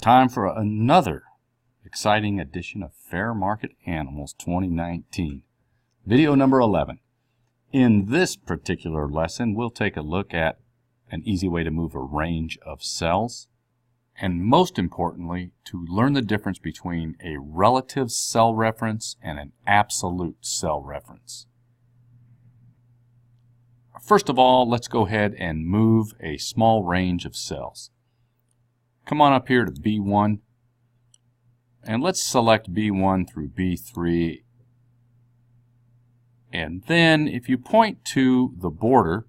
Time for another exciting edition of Fair Market Animals 2019. Video number 11. In this particular lesson, we'll take a look at an easy way to move a range of cells, and most importantly, to learn the difference between a relative cell reference and an absolute cell reference. First of all, let's go ahead and move a small range of cells. Come on up here to B1, and let's select B1 through B3. And then if you point to the border,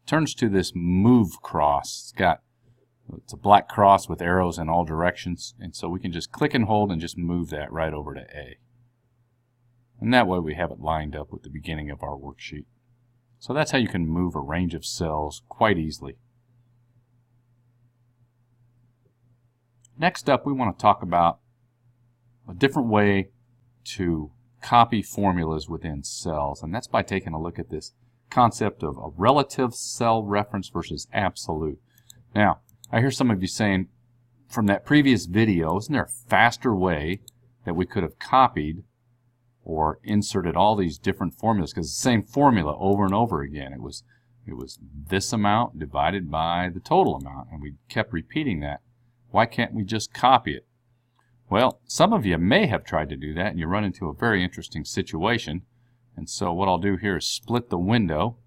it turns to this move cross. It's a black cross with arrows in all directions, and so we can just click and hold and just move that right over to A. And that way we have it lined up with the beginning of our worksheet. So that's how you can move a range of cells quite easily. Next up, we want to talk about a different way to copy formulas within cells, and that's by taking a look at this concept of a relative cell reference versus absolute. Now, I hear some of you saying from that previous video, isn't there a faster way that we could have copied or inserted all these different formulas? Because the same formula over and over again. It was this amount divided by the total amount, and we kept repeating that. Why can't we just copy it? Well, some of you may have tried to do that, and you run into a very interesting situation. And so what I'll do here is split the window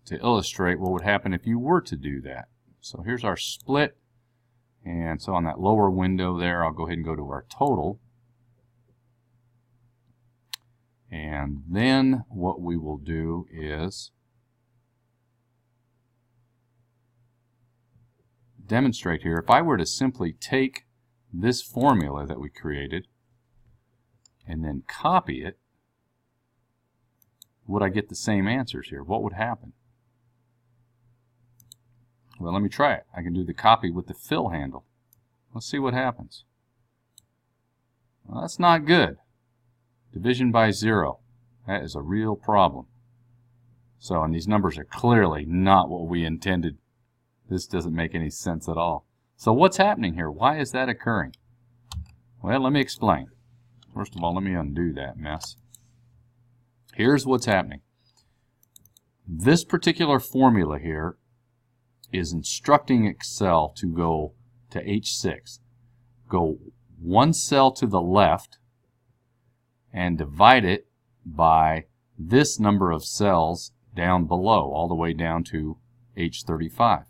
to illustrate what would happen if you were to do that. So here's our split, and so on that lower window there, I'll go ahead and go to our total. And then what we will do is demonstrate here. If I were to simply take this formula that we created and then copy it, would I get the same answers here? What would happen? Well, let me try it. I can do the copy with the fill handle. Let's see what happens. Well, that's not good. Division by 0. That is a real problem. So, and these numbers are clearly not what we intended. This doesn't make any sense at all. So what's happening here? Why is that occurring? Well, let me explain. First of all, let me undo that mess. Here's what's happening. This particular formula here is instructing Excel to go to H6. Go one cell to the left and divide it by this number of cells down below, all the way down to H35.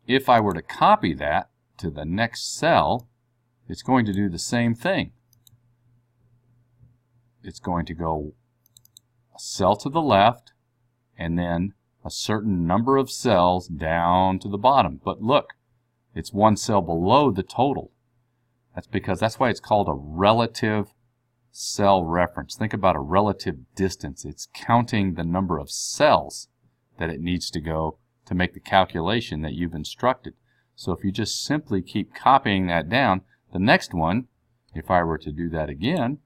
If I were to copy that to the next cell, it's going to do the same thing. It's going to go a cell to the left and then a certain number of cells down to the bottom. But look, it's one cell below the total. That's why it's called a relative cell reference. Think about a relative distance. It's counting the number of cells that it needs to go to make the calculation that you've instructed. So if you just simply keep copying that down, the next one, if I were to do that again,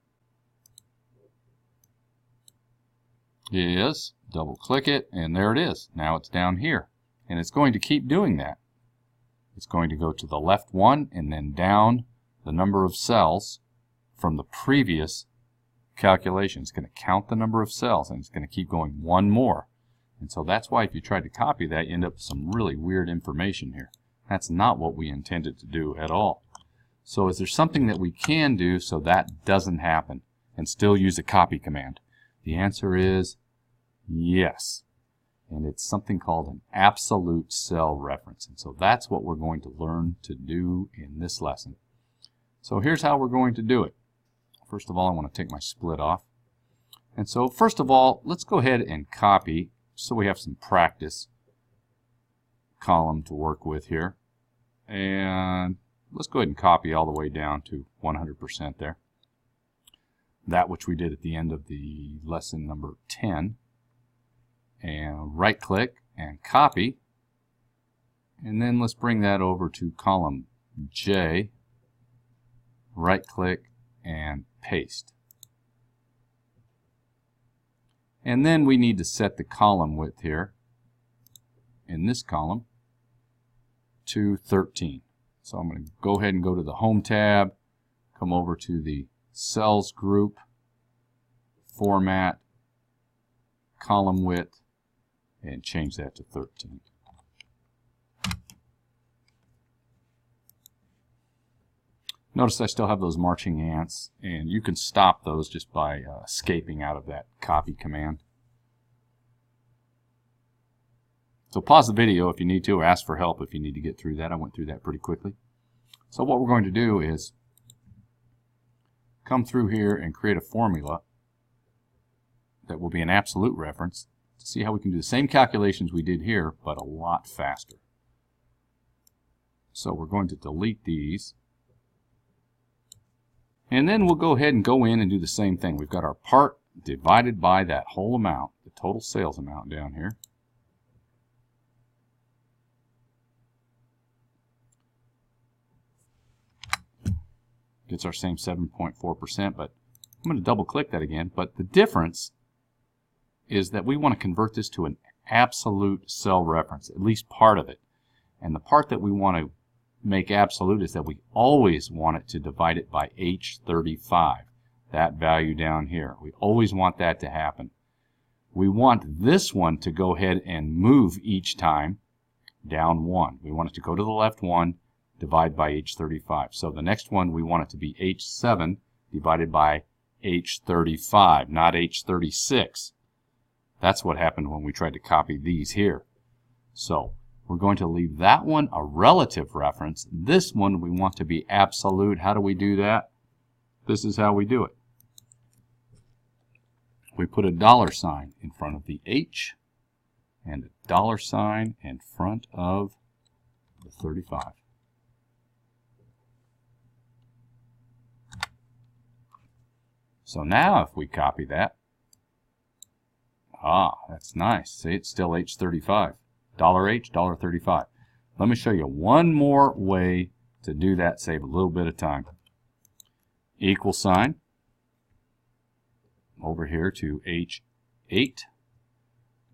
is double click it, and there it is. Now it's down here, and it's going to keep doing that. It's going to go to the left one and then down the number of cells from the previous calculation. It's going to count the number of cells, and it's going to keep going one more. And so that's why if you try to copy that, you end up with some really weird information here. That's not what we intended to do at all. So is there something that we can do so that doesn't happen and still use a copy command? The answer is yes. And it's something called an absolute cell reference. And so that's what we're going to learn to do in this lesson. So here's how we're going to do it. First of all, I want to take my split off. And so first of all, let's go ahead and copy so we have some practice column to work with here. And let's go ahead and copy all the way down to 100% there. That which we did at the end of the lesson number 10. And right click and copy. And then let's bring that over to column J. Right click and paste. And then we need to set the column width here. in this column to 13. So I'm going to go ahead and go to the Home tab, come over to the Cells group, Format, Column Width, and change that to 13. Notice I still have those marching ants, and you can stop those just by escaping out of that copy command. So pause the video if you need to, or ask for help if you need to get through that. I went through that pretty quickly. So what we're going to do is come through here and create a formula that will be an absolute reference to see how we can do the same calculations we did here, but a lot faster. So we're going to delete these. And then we'll go ahead and go in and do the same thing. We've got our part divided by that whole amount, the total sales amount down here. Gets our same 7.4%, but I'm going to double click that again. But the difference is that we want to convert this to an absolute cell reference, at least part of it. And the part that we want to make absolute is that we always want it to divide it by H35, that value down here. We always want that to happen. We want this one to go ahead and move each time down 1. We want it to go to the left 1, divide by H35. So the next one we want it to be H7 divided by H35, not H36. That's what happened when we tried to copy these here. So we're going to leave that one a relative reference. This one we want to be absolute. How do we do that? This is how we do it. We put a $ in front of the H and a $ in front of the 35. So now if we copy that, that's nice. See, it's still H35. $H, $35. Let me show you one more way to do that, save a little bit of time. Equal sign over here to H8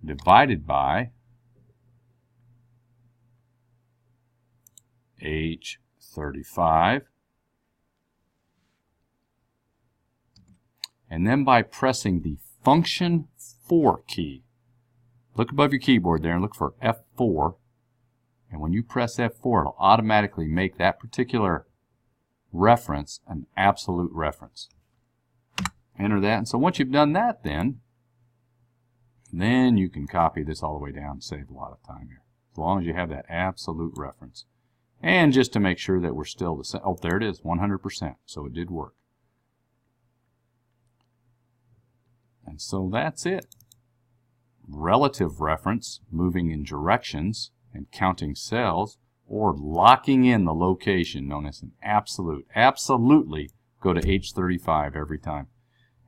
divided by H35. And then by pressing the function 4 key. Look above your keyboard there and look for F4. And when you press F4, it'll automatically make that particular reference an absolute reference. Enter that. And so once you've done that, then you can copy this all the way down and save a lot of time here. As long as you have that absolute reference. And just to make sure that we're still the same. Oh, there it is, 100%. So it did work. And so that's it. Relative reference, moving in directions and counting cells, or locking in the location, known as an absolute. Absolutely go to H35 every time.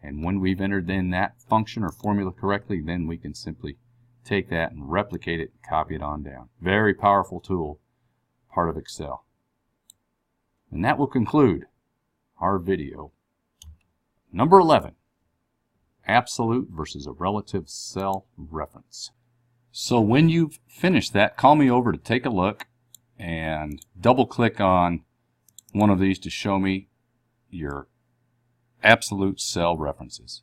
And when we've entered in that function or formula correctly, then we can simply take that and replicate it and copy it on down. Very powerful tool, part of Excel. And that will conclude our video number 11. Absolute versus a relative cell reference. So when you've finished that, call me over to take a look and double click on one of these to show me your absolute cell references.